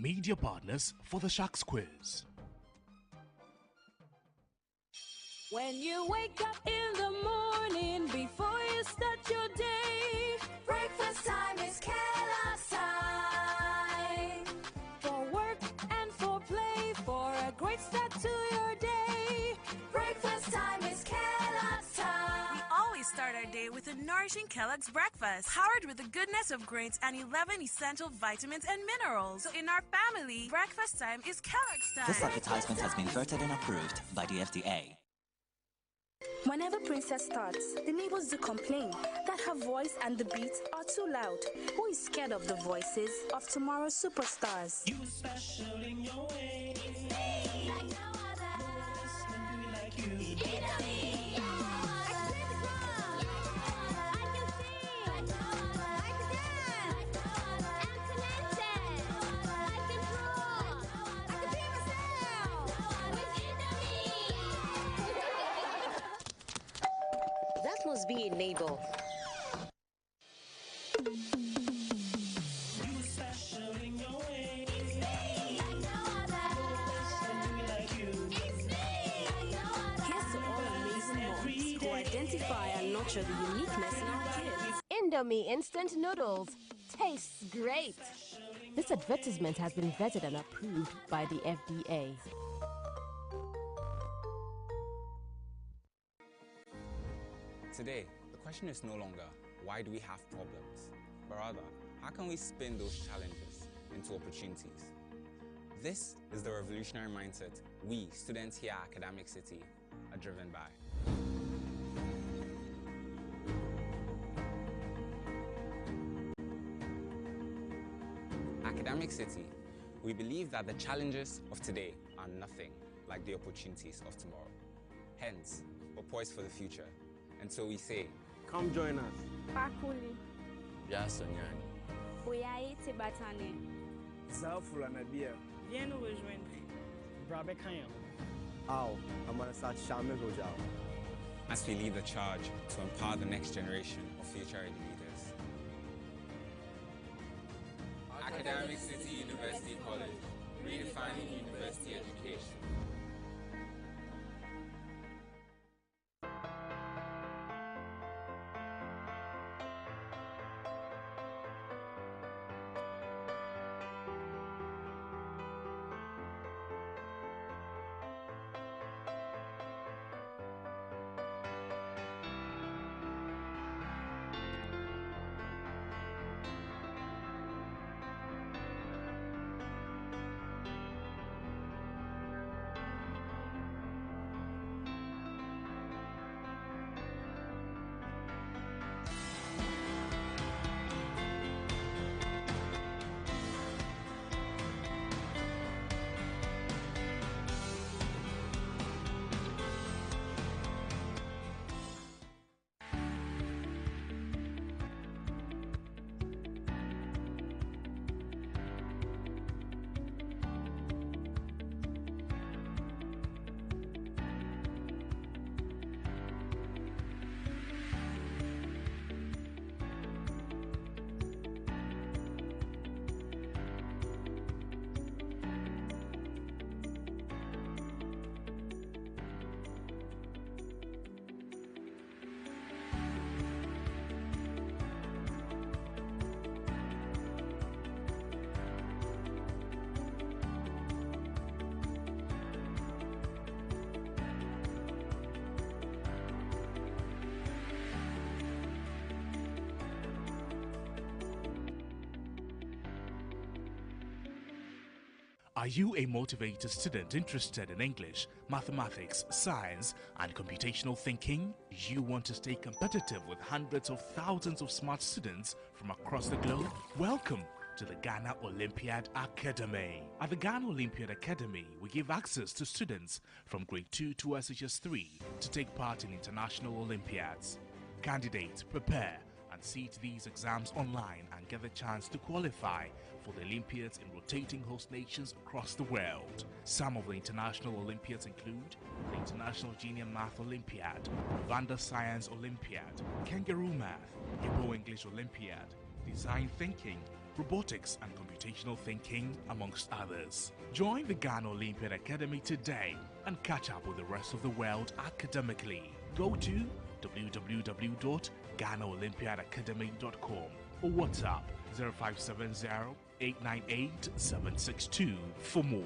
Media partners for the Sharks Quiz. When you wake up in the morning, before you start your day, breakfast time is Kellogg's time. For work and for play, for a great start to your day, breakfast time is Kellogg's time. We always start our day with a nourishing Kellogg's breakfast, powered with the goodness of grains and 11 essential vitamins and minerals. So in our family, breakfast time is Kellogg's time. This advertisement has been voted and approved by the FDA. Whenever Princess starts, the neighbors do complain that her voice and the beats are too loud. Who is scared of the voices of tomorrow's superstars? You special in your way. It's me, like no other. Like you. It's me. That must be a neighbor. You special in your way. It's me, like no other. Like you. It's me, like no other. Here's to all amazing moms who identify and nurture the uniqueness in our kids. Indomie instant noodles tastes great. This advertisement has been vetted and approved by the FDA. Today, the question is no longer, why do we have problems? But rather, how can we spin those challenges into opportunities? This is the revolutionary mindset we, students here at Academic City, are driven by. Academic City, we believe that the challenges of today are nothing like the opportunities of tomorrow. Hence, we're poised for the future. And so we say, come join us. Pakuli. Jasonyani. Oyaye Tibatane. Zafulanadia. Viens nous rejoindre. Brabe Kayam. Aw, Amanasat Shame Gojao. As we lead the charge to empower the next generation of future leaders. Academic City University College, redefining university education. Are you a motivated student interested in English, mathematics, science, and computational thinking? You want to stay competitive with hundreds of thousands of smart students from across the globe? Welcome to the Ghana Olympiad Academy. At the Ghana Olympiad Academy, we give access to students from grade 2 to SHS 3 to take part in international Olympiads. Candidates prepare and sit these exams online and get the chance to qualify for the Olympiads in rotating host nations across the world. Some of the international Olympiads include the International Junior Math Olympiad, Vanda Science Olympiad, Kangaroo Math, Igbo English Olympiad, Design Thinking, robotics and computational thinking, amongst others. Join the Ghana Olympiad Academy today and catch up with the rest of the world academically. Go to www.ghanaolympiadacademy.com or WhatsApp 0570 898 762 for more.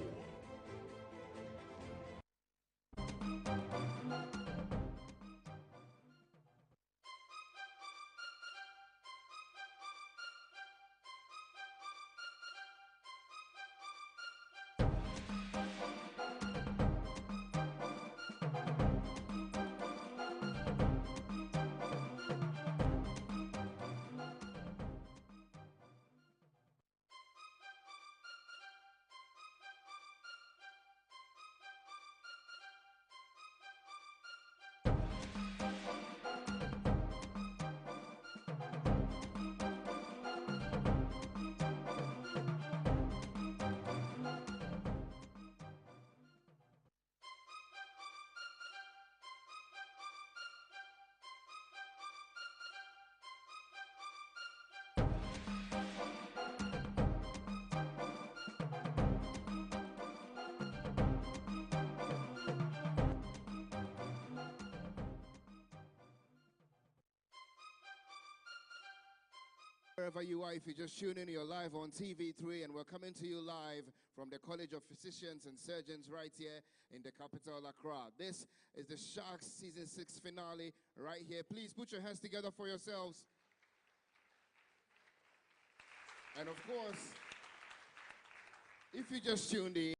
Wherever you are, if you just tune in, you're live on TV3, and we're coming to you live from the College of Physicians and Surgeons right here in the capital, Accra. This is the Sharks Season 6 finale right here. Please put your hands together for yourselves. And of course, if you just tuned in,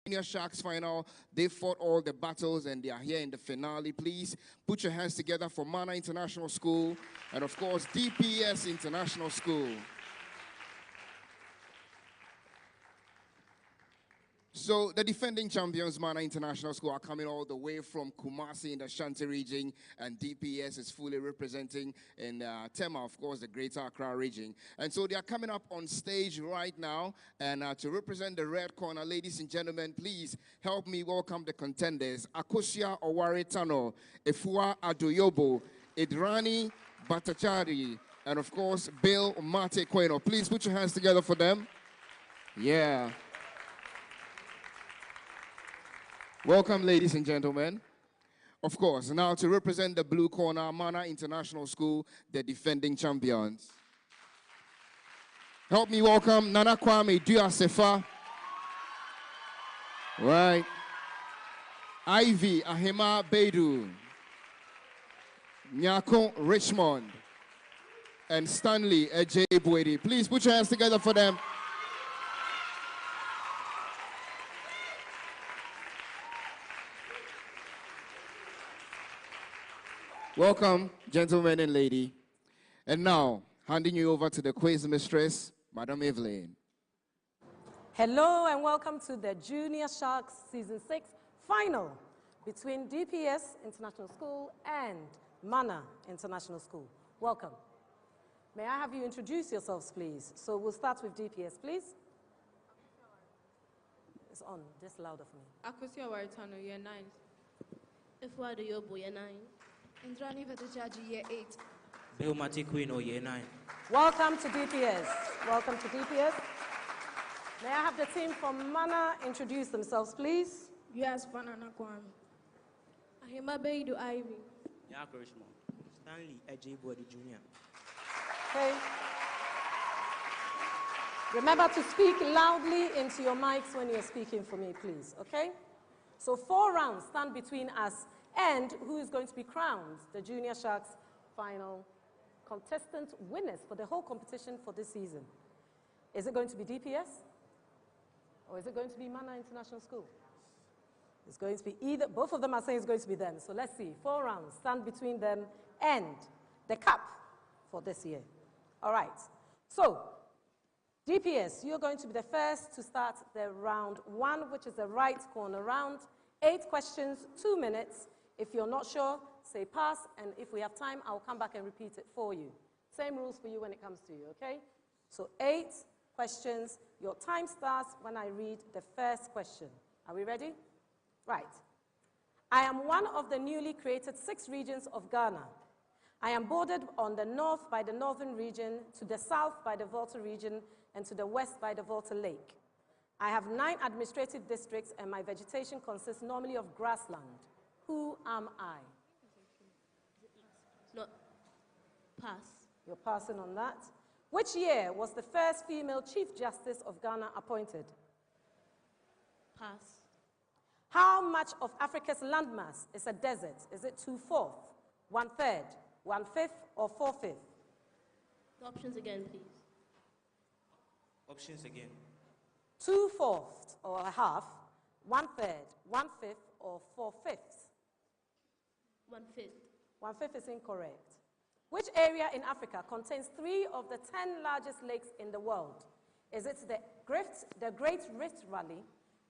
Senior Sharks final, they fought all the battles and they are here in the finale. Please put your hands together for Manna International School and of course DPS International School. So the defending champions, Manna International School, are coming all the way from Kumasi in the Ashanti region, and DPS is fully representing in Tema, of course, the Greater Accra region. And so they are coming up on stage right now, and to represent the red corner, ladies and gentlemen, please help me welcome the contenders. Akosia Oware Tano, Efua Adoyobo, Idrani Batachari, and of course, Bill Mate Kweno. Please put your hands together for them. Yeah. Welcome, ladies and gentlemen. Of course, now to represent the blue corner, Manna International School, the defending champions. Help me welcome Nana Kwame Duasefa. Right. Ivy Ahema Bedu. Nyako Richmond. And Stanley Ejay Buedi. Please put your hands together for them. Welcome, gentlemen and lady. And now, handing you over to the quiz mistress, Madam Evelyn. Hello and welcome to the Junior Sharks Season 6 final between DPS International School and Manna International School. Welcome. May I have you introduce yourselves, please? So we'll start with DPS, please. It's on, just louder for me. Akosia Waritano, year 9. Efua Adoyobo, year 9. Indrani Vatajaji, year 8. Bill Mate Kweno, year 9. Welcome to DPS. Welcome to DPS. May I have the team from Manna introduce themselves, please? Yes, Banana Kwame. Ahima Beidu Ivy. Nyako Richmond. Stanley Ejay Buedi Jr. Okay. Remember to speak loudly into your mics when you're speaking for me, please, okay? So 4 rounds stand between us And who is going to be crowned the Junior Sharks final contestant winners for the whole competition for this season? Is it going to be DPS? Or is it going to be Manna International School? It's going to be either, both of them are saying it's going to be them. So let's see, 4 rounds stand between them and the cup for this year. All right, so DPS, you're going to be the first to start the round 1, which is the right corner round. 8 questions, 2 minutes. If you're not sure, say pass, and if we have time, I'll come back and repeat it for you. Same rules for you when it comes to you, okay? So 8 questions. Your time starts when I read the first question. Are we ready? Right. I am one of the newly created 6 regions of Ghana. I am bordered on the north by the northern region, to the south by the Volta region, and to the west by the Volta Lake. I have 9 administrative districts, and my vegetation consists normally of grassland. Who am I? No. Pass. You're passing on that. Which year was the first female Chief Justice of Ghana appointed? Pass. How much of Africa's landmass is a desert? Is it 2/4, 1/3, 1/5, or 4/5? The options again, please. Options again. 2/4 or a half, 1/3, 1/5, or 4/5? 1/5. 1/5 is incorrect. Which area in Africa contains 3 of the 10 largest lakes in the world? Is it the Great Rift Valley,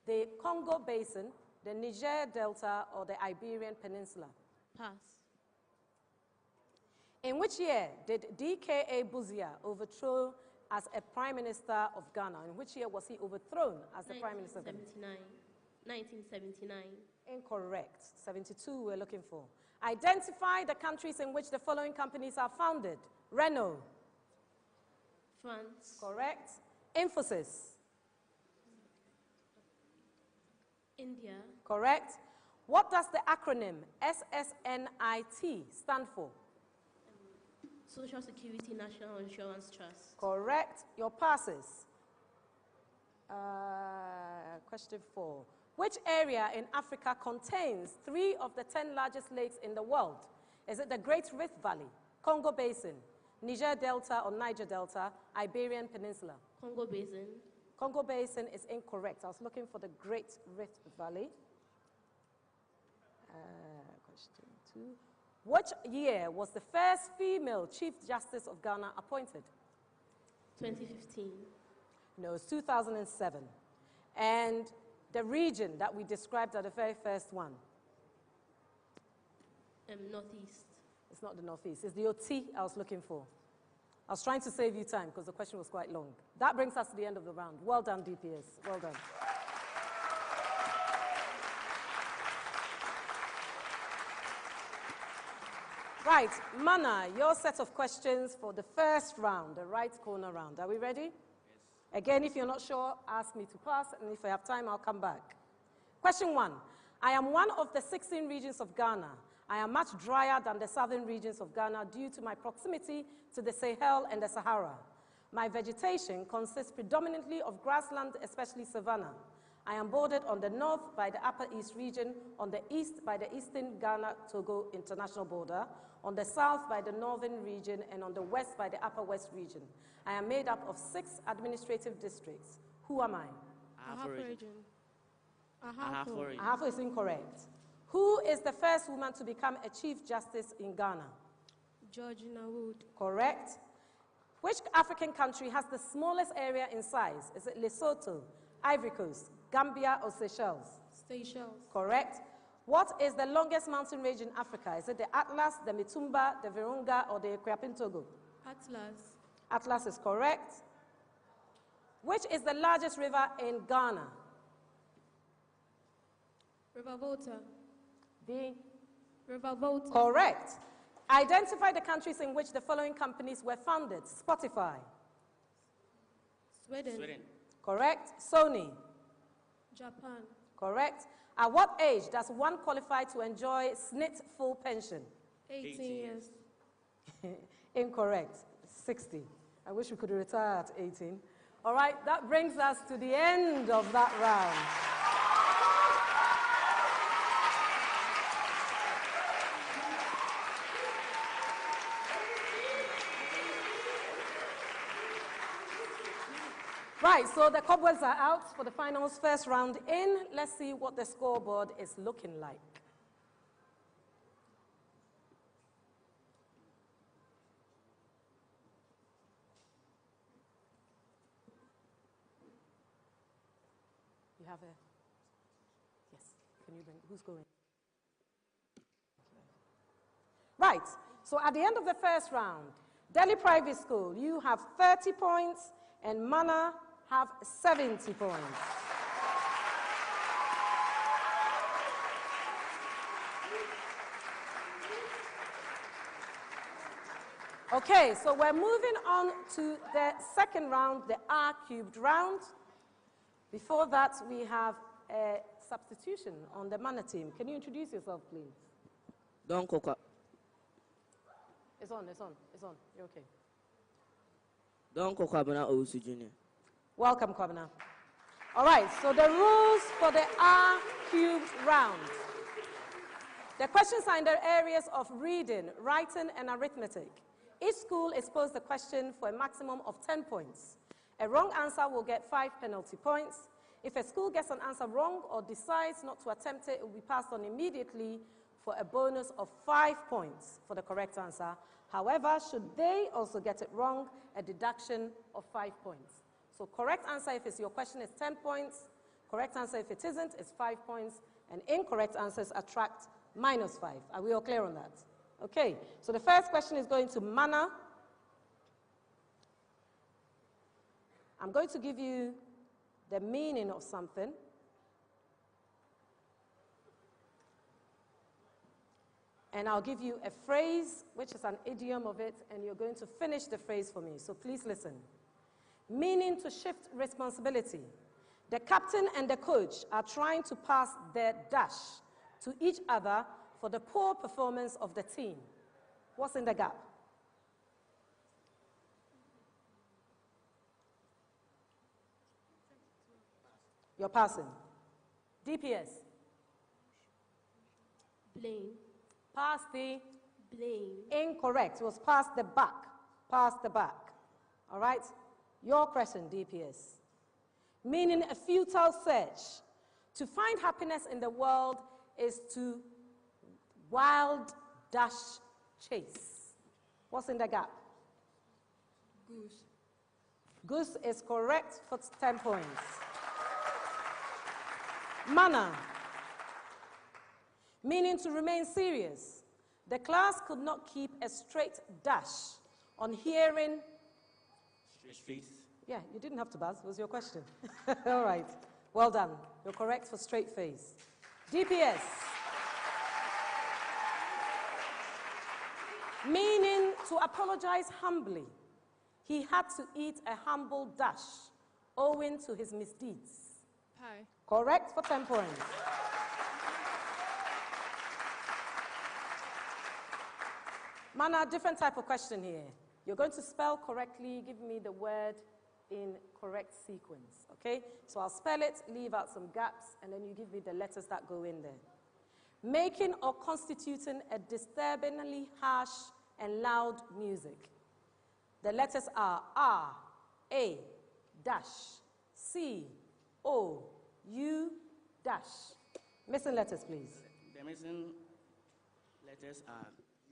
the Congo Basin, the Niger Delta, or the Iberian Peninsula? Pass. In which year did D.K.A. Buzia overthrow as a Prime Minister of Ghana? In which year was he overthrown as the Prime Minister of Ghana? 1979. Incorrect. 72 we're looking for. Identify the countries in which the following companies are founded. Renault. France. Correct. Infosys. India. Correct. What does the acronym SSNIT stand for? Social Security National Insurance Trust. Correct. Your passes. Question 4. Which area in Africa contains 3 of the 10 largest lakes in the world? Is it the Great Rift Valley, Congo Basin, Niger Delta or Niger Delta, Iberian Peninsula? Congo Basin. Congo Basin is incorrect. I was looking for the Great Rift Valley. Question 2. Which year was the first female Chief Justice of Ghana appointed? 2015. No, it's 2007. And the region that we described at the very first one? Northeast. It's not the Northeast. It's the OT I was looking for. I was trying to save you time because the question was quite long. That brings us to the end of the round. Well done, DPS. Well done. Right, Manna, your set of questions for the first round, the right corner round. Are we ready? Yes. Again, if you're not sure, ask me to pass, and if I have time, I'll come back. Question 1. I am one of the 16 regions of Ghana. I am much drier than the southern regions of Ghana due to my proximity to the Sahel and the Sahara. My vegetation consists predominantly of grassland, especially savanna. I am bordered on the north by the Upper East region, on the east by the Eastern Ghana-Togo international border, on the south by the northern region, and on the west by the Upper West region. I am made up of 6 administrative districts. Who am I? Ahafo region. Ahafo is incorrect. Who is the first woman to become a Chief Justice in Ghana? Georgina Wood. Correct. Which African country has the smallest area in size? Is it Lesotho, Ivory Coast, Gambia, or Seychelles? Seychelles. Correct. What is the longest mountain range in Africa? Is it the Atlas, the Mitumba, the Virunga, or the Equapintogo? Atlas. Atlas is correct. Which is the largest river in Ghana? River Volta. The River Volta. Correct. Identify the countries in which the following companies were founded. Spotify. Sweden. Correct. Sony. Japan. Correct. At what age does one qualify to enjoy SNIT full pension? 18 years. Incorrect. 60. I wish we could retire at 18. All right, that brings us to the end of that round. Right, so the cobwebs are out for the finals. First round in. Let's see what the scoreboard is looking like. You have a... Yes. Can you bring... Who's going? Right, so at the end of the first round, Delhi Private School, you have 30 points, and Manna have 70 points. Okay, so we're moving on to the second round, the R cubed round. Before that, we have a substitution on the Manna team. Can you introduce yourself, please? Don Coca. It's on. You're okay. Don Coca Owusu Jr. Welcome, Kwabena. All right, so the rules for the R cubed round. The questions are in the areas of reading, writing, and arithmetic. Each school is posed a question for a maximum of 10 points. A wrong answer will get 5 penalty points. If a school gets an answer wrong or decides not to attempt it, it will be passed on immediately for a bonus of 5 points for the correct answer. However, should they also get it wrong, a deduction of 5 points. So correct answer if it's your question is 10 points. Correct answer if it isn't is 5 points. And incorrect answers attract -5. Are we all clear on that? Okay, so the first question is going to Manna. I'm going to give you the meaning of something. And I'll give you a phrase, which is an idiom of it, and you're going to finish the phrase for me. So please listen. Meaning to shift responsibility. The captain and the coach are trying to pass their dash to each other for the poor performance of the team. What's in the gap? You're passing. DPS. Blame. Pass the... Blame. Incorrect. It was pass the back. Pass the back. All right? Your question, DPS. Meaning a futile search. To find happiness in the world is to wild dash chase. What's in the gap? Goose. Goose is correct for 10 points. Manna. Meaning to remain serious. The class could not keep a straight dash on hearing... Straight face. Yeah, you didn't have to buzz. It was your question. All right. Well done. You're correct for straight face. DPS. Meaning to apologize humbly. He had to eat a humble dash owing to his misdeeds. Pie. Correct for 10 points. Manna, different type of question here. You're going to spell correctly, give me the word in correct sequence, okay? So I'll spell it, leave out some gaps, and then you give me the letters that go in there. Making or constituting a disturbingly harsh and loud music. The letters are R, A, dash, C, O, U, dash. Missing letters, please. The missing letters are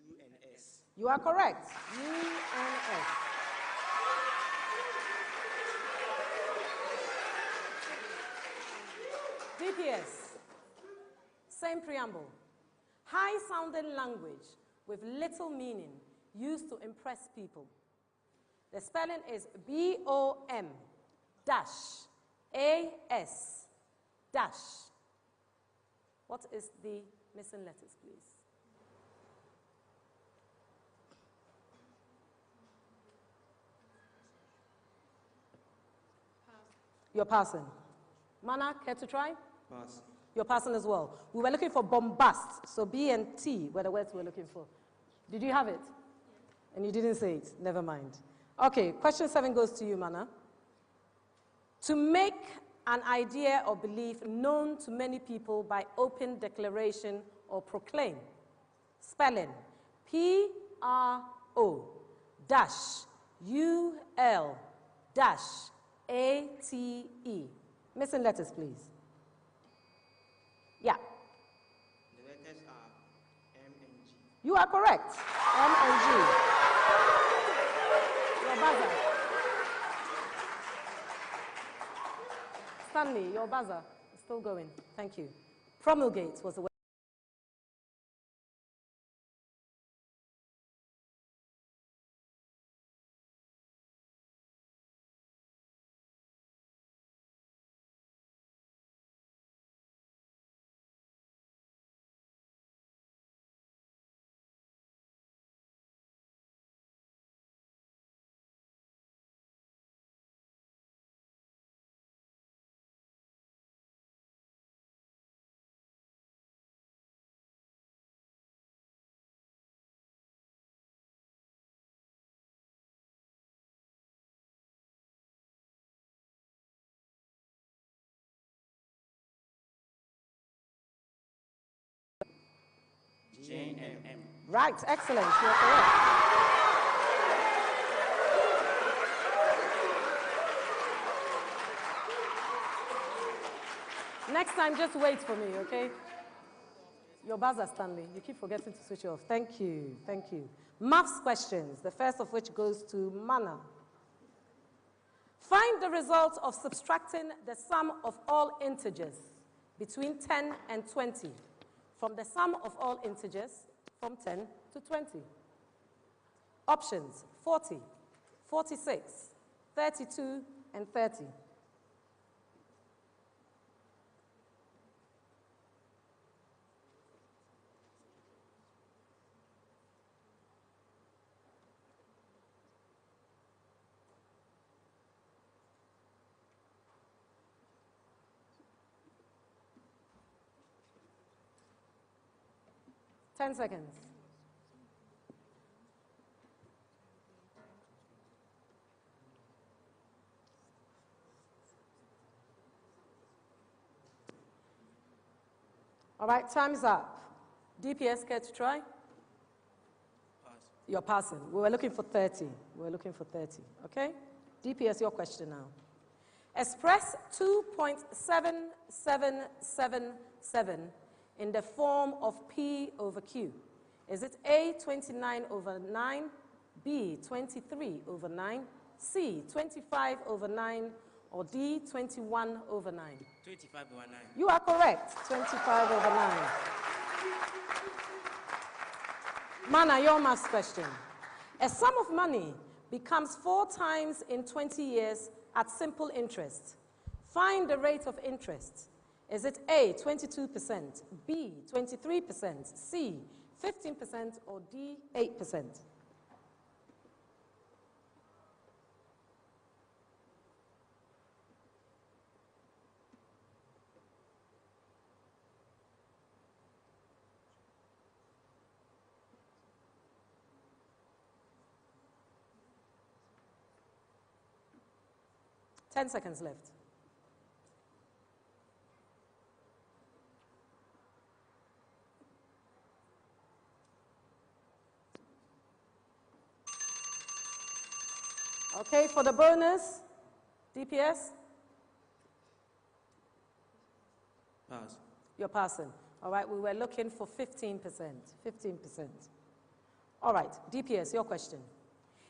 U and S. You are correct. U and S. DPS. Same preamble. High-sounding language with little meaning used to impress people. The spelling is B-O-M dash A-S dash. What is the missing letters, please? You're passing. Manna, care to try? Pass. You're passing as well. We were looking for bombast, so B and T were the words we were looking for. Did you have it? And you didn't say it. Never mind. Okay, question 7 goes to you, Manna. To make an idea or belief known to many people by open declaration or proclaim. Spelling. P-R-O dash U-L dash A-T-E. Missing letters, please. Yeah. The letters are M and G. You are correct. M and G. Your buzzer. Stanley, your buzzer is still going. Thank you. Promulgate was the word. J-M-M. Right, excellent. You're correct. Next time, just wait for me, okay? Your buzzer, Stanley. You keep forgetting to switch off. Thank you. Thank you. Maths questions, the first of which goes to Manna. Find the result of subtracting the sum of all integers between 10 and 20 from the sum of all integers from 10 to 20. Options: 40, 46, 32, and 30. Ten seconds. All right, time's up. DPS, care to try? Pass. You're passing. We were looking for 30. We were looking for 30, okay? DPS, your question now. Express 2.7777 in the form of P over Q. Is it A, 29 over 9, B, 23 over 9, C, 25 over 9, or D, 21 over 9? 25 over 9. You are correct, 25 over 9. Manna, your maths question. A sum of money becomes 4 times in 20 years at simple interest. Find the rate of interest. Is it A, 22%, B, 23%, C, 15%, or D, 8%? Ten seconds left. Okay, for the bonus, DPS? Pass. You're passing. All right, we were looking for 15%. 15%. All right, DPS, your question.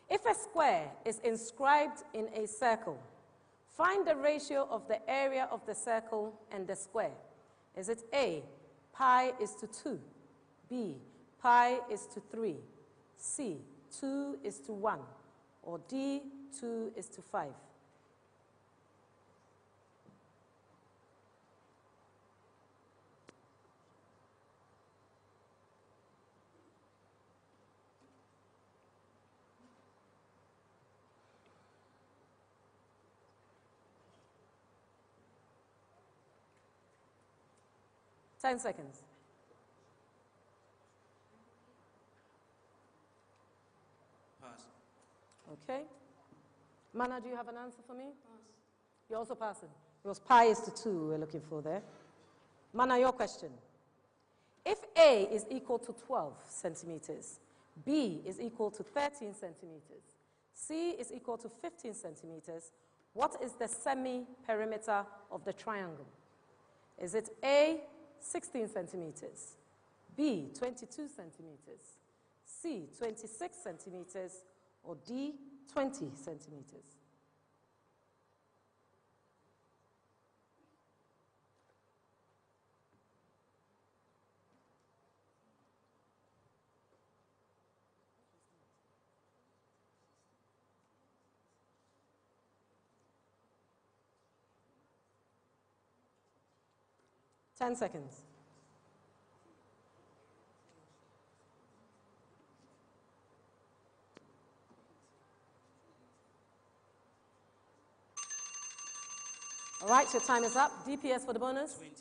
If a square is inscribed in a circle, find the ratio of the area of the circle and the square. Is it A, pi is to 2, B, pi is to 3, C, 2 is to 1, or D, 2 is to 5? Ten seconds. Pass. Okay. Manna, do you have an answer for me? Pass. You're also passing. It was pi is to 2 we're looking for there. Manna, your question. If A is equal to 12 centimeters, B is equal to 13 centimeters, C is equal to 15 centimeters, What is the semi-perimeter of the triangle? Is it A, 16 centimeters, B, 22 centimeters, C, 26 centimeters, or D, 20 centimeters? Ten seconds. All right, your time is up. DPS for the bonus? 20.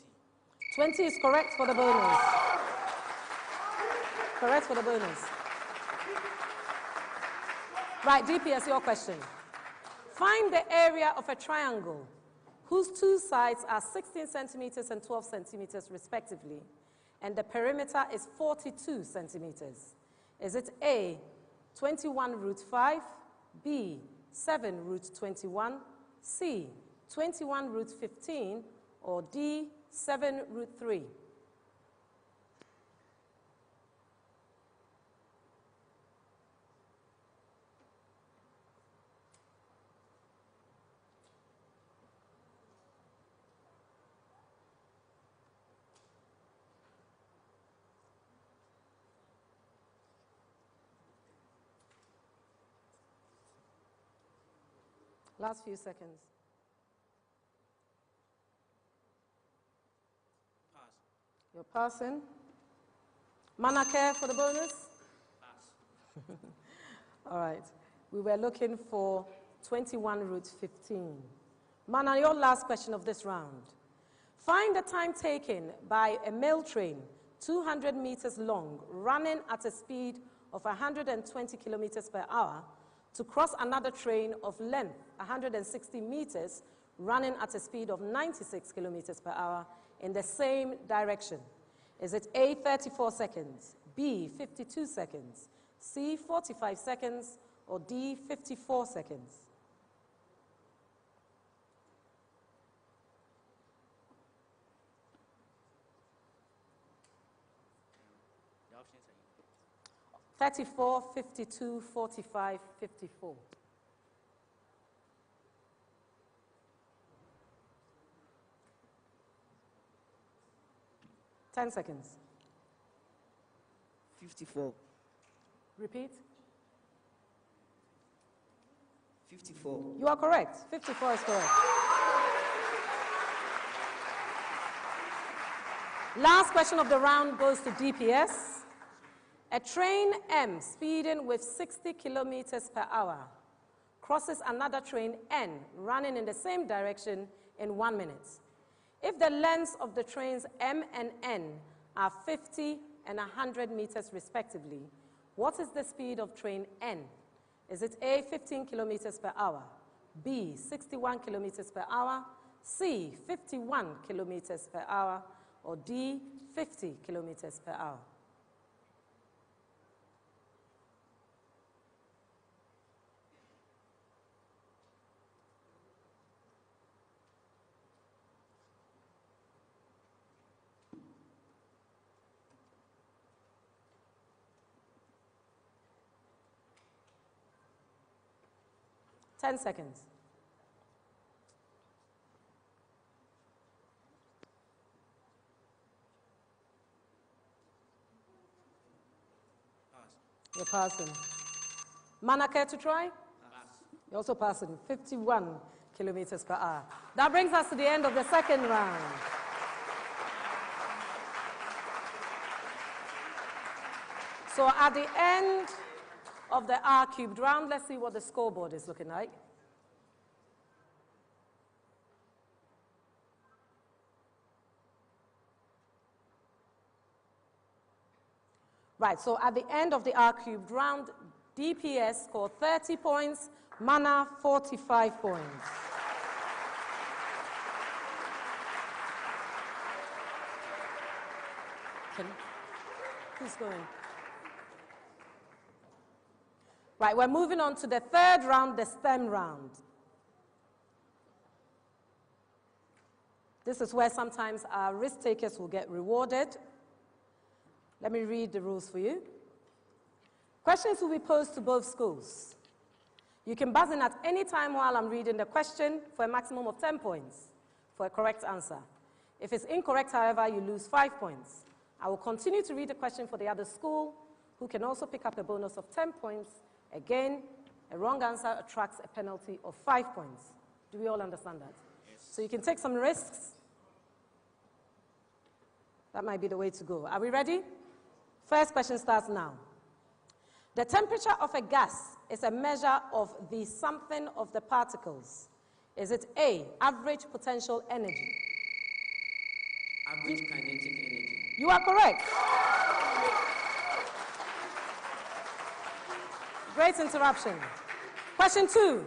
20 is correct for the bonus. Correct for the bonus. Right, DPS, your question. Find the area of a triangle whose two sides are 16 centimeters and 12 centimeters respectively, and the perimeter is 42 centimeters. Is it A, 21 root 5, B, 7 root 21, C, 21 root 15, or D, 7 root 3? Last few seconds. Pass. You're passing. Manna care for the bonus? Pass. All right. We were looking for 21 root 15. Manna, your last question of this round. Find the time taken by a mail train 200 meters long, running at a speed of 120 kilometers per hour, to cross another train of length 160 meters, running at a speed of 96 kilometers per hour in the same direction. Is it A, 34 seconds, B, 52 seconds, C, 45 seconds, or D, 54 seconds? The options are 34, 52, 45, 54. Ten seconds. 54. Repeat. 54. You are correct. 54 is correct. Last question of the round goes to DPS. A train M speeding with 60 kilometers per hour crosses another train N running in the same direction in 1 minute. If the lengths of the trains M and N are 50 and 100 meters respectively, what is the speed of train N? Is it A, 15 kilometers per hour, B, 61 kilometers per hour, C, 51 kilometers per hour, or D, 50 kilometers per hour? Ten seconds. Pass. You're passing. Manna, care to try? Pass. You're also passing. 51 kilometers per hour. That brings us to the end of the second round. So at the end of the R cubed round, let's see what the scoreboard is looking like. Right, so at the end of the R cubed round, DPS scored 30 points, Manna 45 points. Who's going? Right, we're moving on to the third round, the STEM round. This is where sometimes our risk takers will get rewarded. Let me read the rules for you. Questions will be posed to both schools. You can buzz in at any time while I'm reading the question for a maximum of 10 points for a correct answer. If it's incorrect, however, you lose 5 points. I will continue to read the question for the other school, who can also pick up a bonus of 10 points. Again, a wrong answer attracts a penalty of 5 points. Do we all understand that? Yes. So you can take some risks. That might be the way to go. Are we ready? First question starts now. The temperature of a gas is a measure of the something of the particles. Is it A, average potential energy? Average kinetic energy. You are correct. Great interruption. Question 2.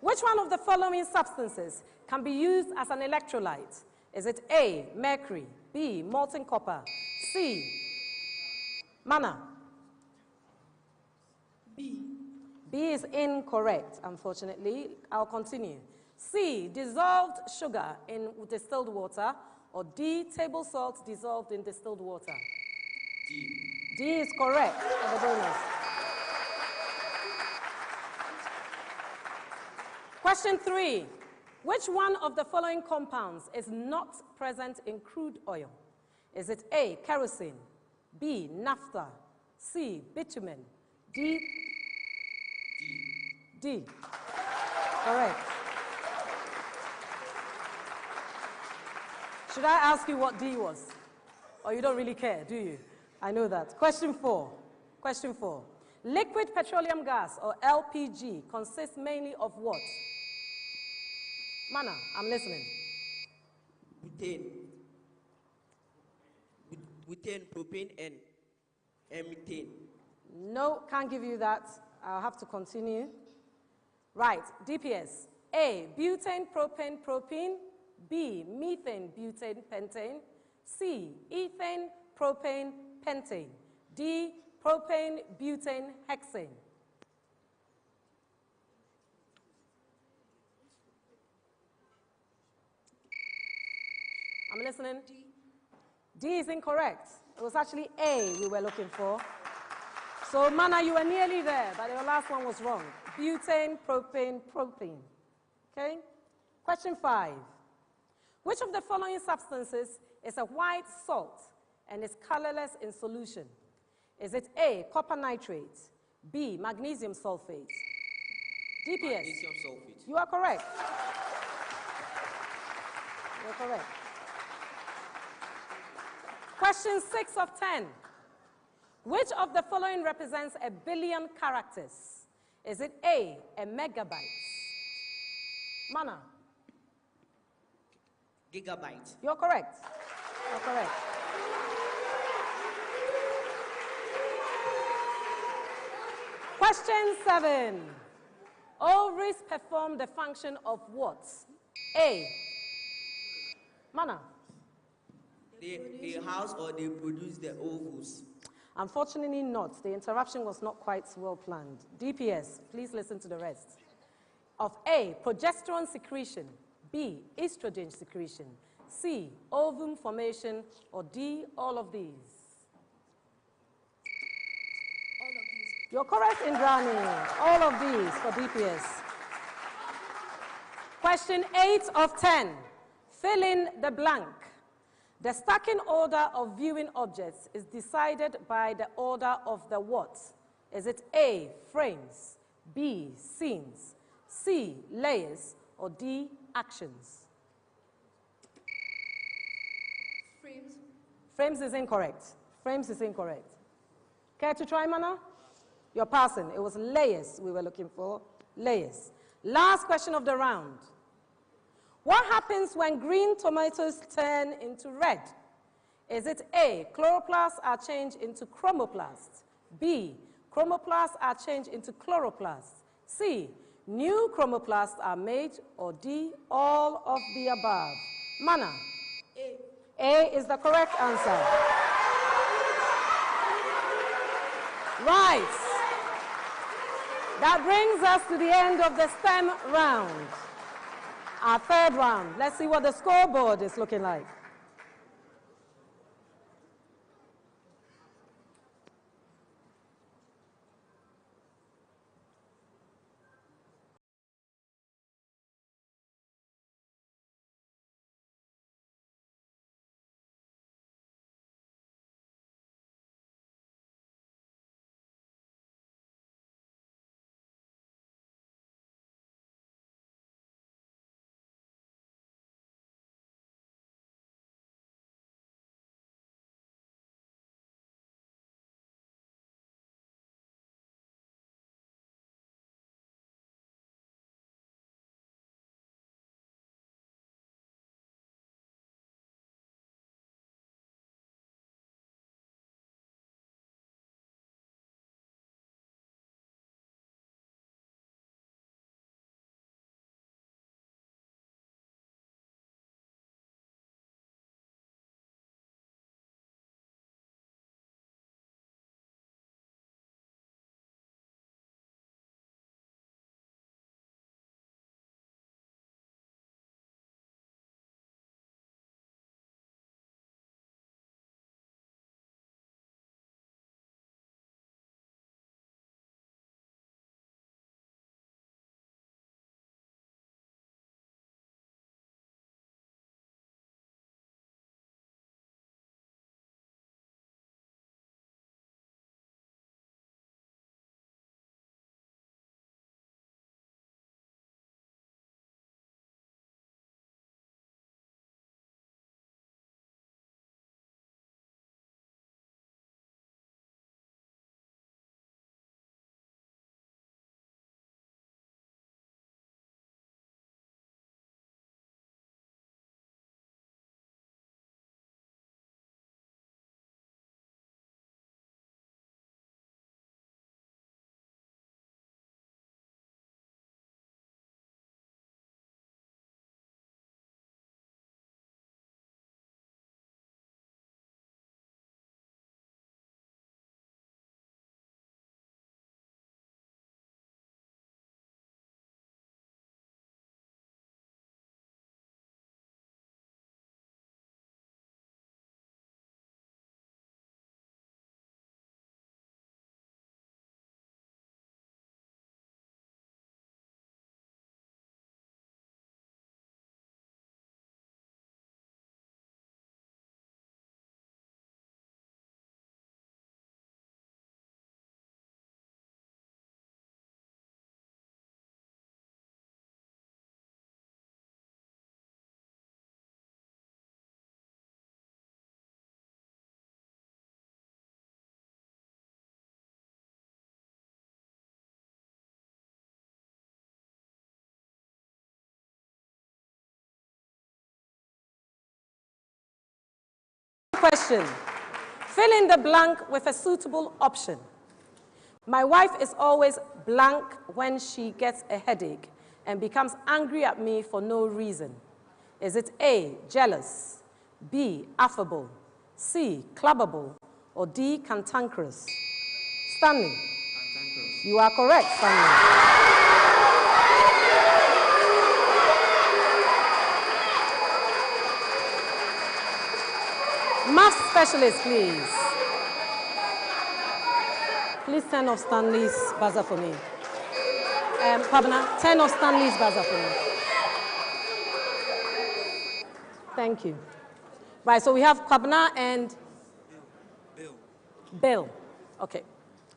Which one of the following substances can be used as an electrolyte? Is it A, mercury, B, molten copper, C, Manna? B. B is incorrect, unfortunately. I'll continue. C, dissolved sugar in distilled water, or D, table salt dissolved in distilled water? D. D is correct for the bonus. Question 3. Which one of the following compounds is not present in crude oil? Is it A, kerosene, B, naphtha, C, bitumen, D? D. Correct. Should I ask you what D was? Or you don't really care, do you? I know that. Question 4. Question 4. Liquid petroleum gas, or LPG, consists mainly of what? Manna, I'm listening. Butane. Butane, propane, and methane. No, can't give you that. I'll have to continue. Right, DPS. A, butane, propane, propene. B, methane, butane, pentane. C, ethane, propane, pentane. D, propane, butane, hexane. I'm listening. D is incorrect. It was actually A we were looking for. So, Manna, you were nearly there, but your last one was wrong. Butane, propane, propene. Okay? Question 5. Which of the following substances is a white salt and is colorless in solution? Is it A, copper nitrate, B, magnesium sulfate? DPS. Magnesium sulfate. You are correct. You're correct. Question 6 of 10. Which of the following represents a billion characters? Is it A, a megabyte? Manna. Gigabyte. You're correct. You're correct. Question 7. Ovaries perform the function of what? A. Manna. They house or they produce the ovules. Unfortunately not. The interruption was not quite well planned. DPS, please listen to the rest. Of A, progesterone secretion. B, estrogen secretion. C, ovum formation. Or D, all of these. All of these. You're correct, Indrani. All of these for DPS. Question 8 of 10. Fill in the blank. The stacking order of viewing objects is decided by the order of the what? Is it A, frames, B, scenes, C, layers, or D, actions? Frames. Frames is incorrect. Frames is incorrect. Care to try, Manna? You're passing. It was layers we were looking for. Layers. Last question of the round. What happens when green tomatoes turn into red? Is it A, chloroplasts are changed into chromoplasts? B, chromoplasts are changed into chloroplasts? C, new chromoplasts are made? Or D, all of the above? Manna? A. A is the correct answer. Right. That brings us to the end of the STEM round. Our third round. Let's see what the scoreboard is looking like. Question. Fill in the blank with a suitable option. My wife is always blank when she gets a headache and becomes angry at me for no reason. Is it A, jealous, B, affable, C, clubbable, or D, cantankerous? Stanley. Cantankerous. You are correct, Stanley. Math specialist, please. Please turn off Stanley's buzzer for me. Pabna, turn off Stanley's buzzer for me. Thank you. Right, so we have Kwabna and Bill. Okay.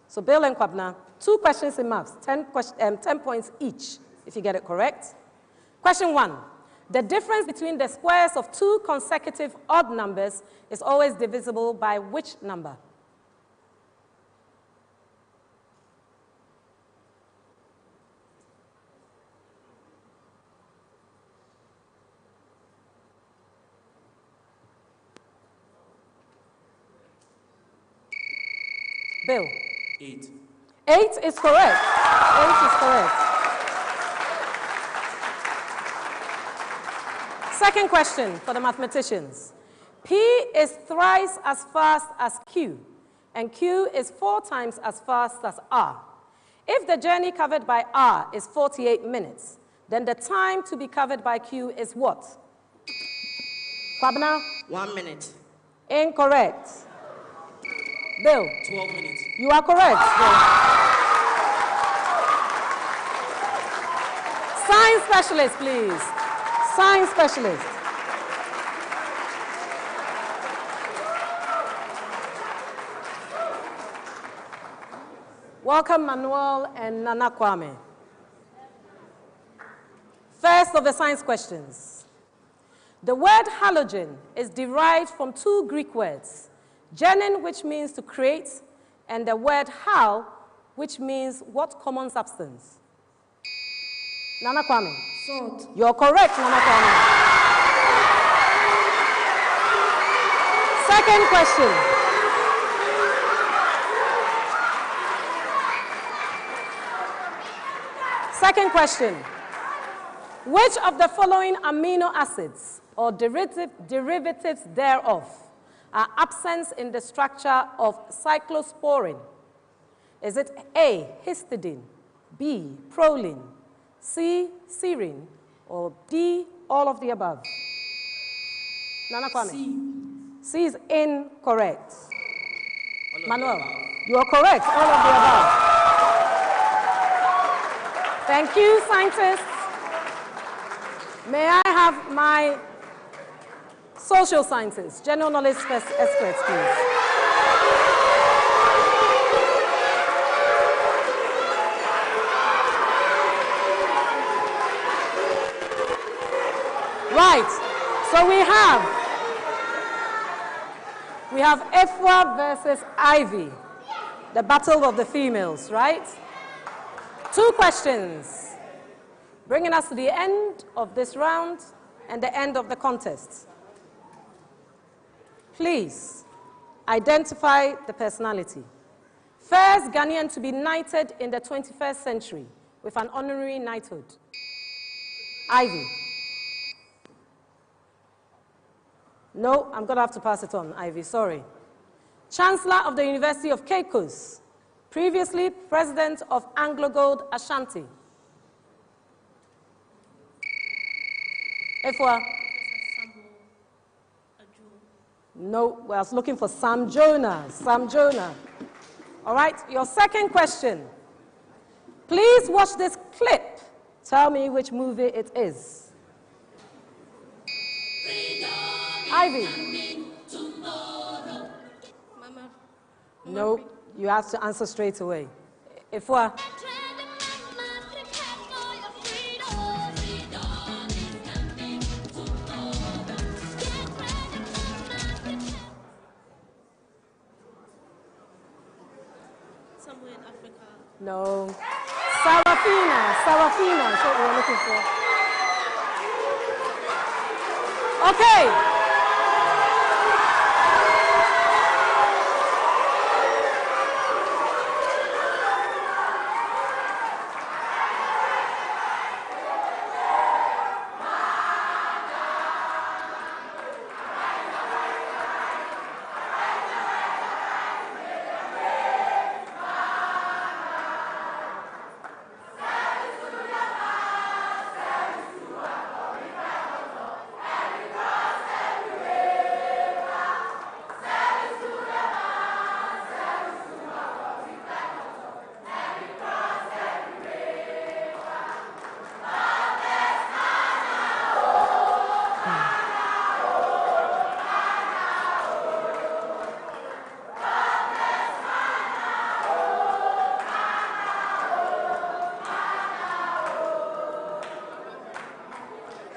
So Bill and Kwabna, 2 questions in maths, 10 points each, if you get it correct. Question 1. The difference between the squares of 2 consecutive odd numbers is always divisible by which number? Bill? 8. 8 is correct. 8 is correct. Second question for the mathematicians. P is thrice as fast as Q, and Q is 4 times as fast as R. If the journey covered by R is 48 minutes, then the time to be covered by Q is what? Kwabena? 1 minute. Incorrect. Bill? 12 minutes. You are correct. Bill. Science specialist, please. Science specialist. Welcome, Manuel and Nana Kwame. First of the science questions. The word halogen is derived from two Greek words, genin, which means to create, and the word hal, which means what common substance? Nana Kwame. Salt. You're correct, Nana Kwame. Second question. Second question. Which of the following amino acids or derivatives thereof are absent in the structure of cyclosporin? Is it A, histidine, B, proline, C, serine, or D, all of the above? Nana Kwame. C. C is incorrect. Manuel, you are correct, all of the above. Thank you, scientists. May I have my social scientists, general knowledge experts, please. Right, so we have Efwa versus Ivy, the battle of the females, right? 2 questions, bringing us to the end of this round and the end of the contest. Please identify the personality. First Ghanaian to be knighted in the 21st century with an honorary knighthood. Ivy. No, I'm going to have to pass it on, Ivy, sorry. Chancellor of the University of Cape Coast, previously president of Anglo Gold Ashanti. Efwa. No, we are looking for Sam Jonah. Sam Jonah. All right, your second question. Please watch this clip. Tell me which movie it is. Ivy. Mama. No, you have to answer straight away. Efwa. Somewhere in Africa. No. Sarafina. Sarafina is what we're looking for. Okay.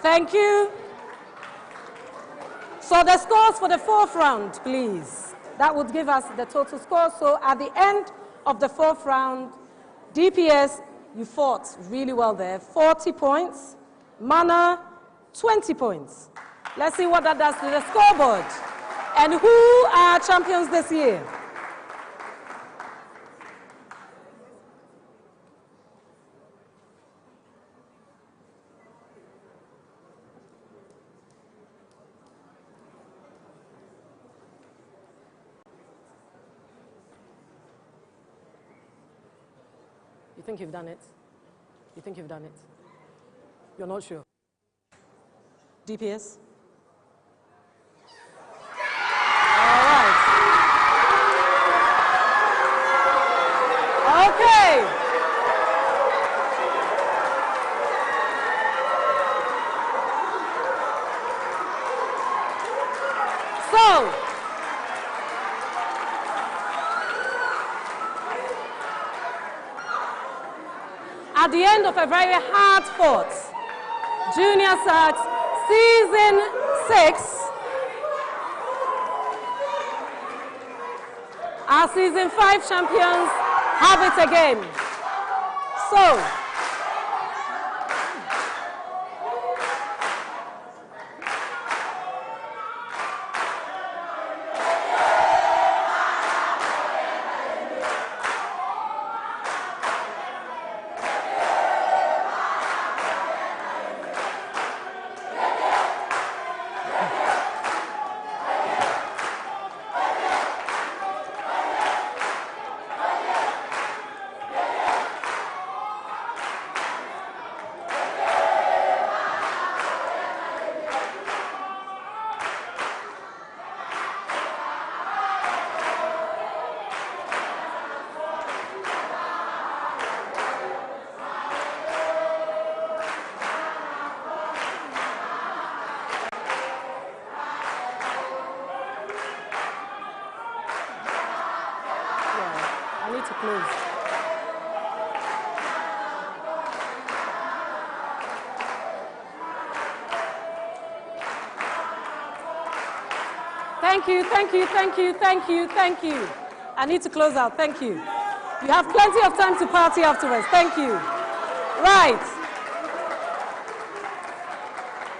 Thank you. So the scores for the 4th round, please. That would give us the total score. So at the end of the 4th round, DPS, you fought really well there. 40 points. Manna, 20 points. Let's see what that does to the scoreboard. And who are champions this year? You think you've done it? You think you've done it? You're not sure? DPS? All right. Okay. So, at the end of a very hard-fought Junior Sharks Season 6, our Season 5 champions have it again. So, I need to close. Thank you, thank you, thank you, thank you, thank you. I need to close out, thank you. You have plenty of time to party afterwards, thank you. Right.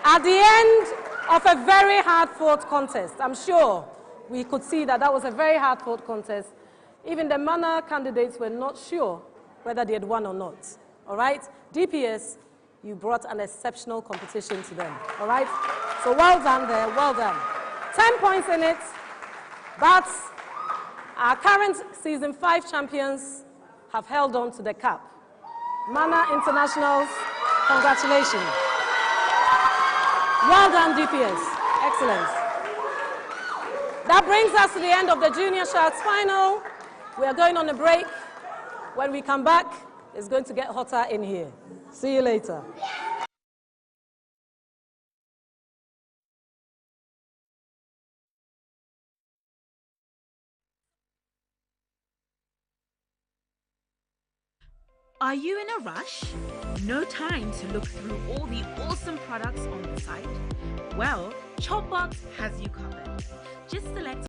At the end of a very hard-fought contest, I'm sure we could see that that was a very hard-fought contest. Even the Manna candidates were not sure whether they had won or not. All right? DPS, you brought an exceptional competition to them. All right? So well done there, well done. 10 points in it, but our current Season 5 champions have held on to the cup. Manna Internationals, congratulations. Well done, DPS. Excellent. That brings us to the end of the Junior Sharks final. We are going on a break. When we come back, it's going to get hotter in here. See you later. Are you in a rush? No time to look through all the awesome products on the site? Well, Chopbox has you covered. Just select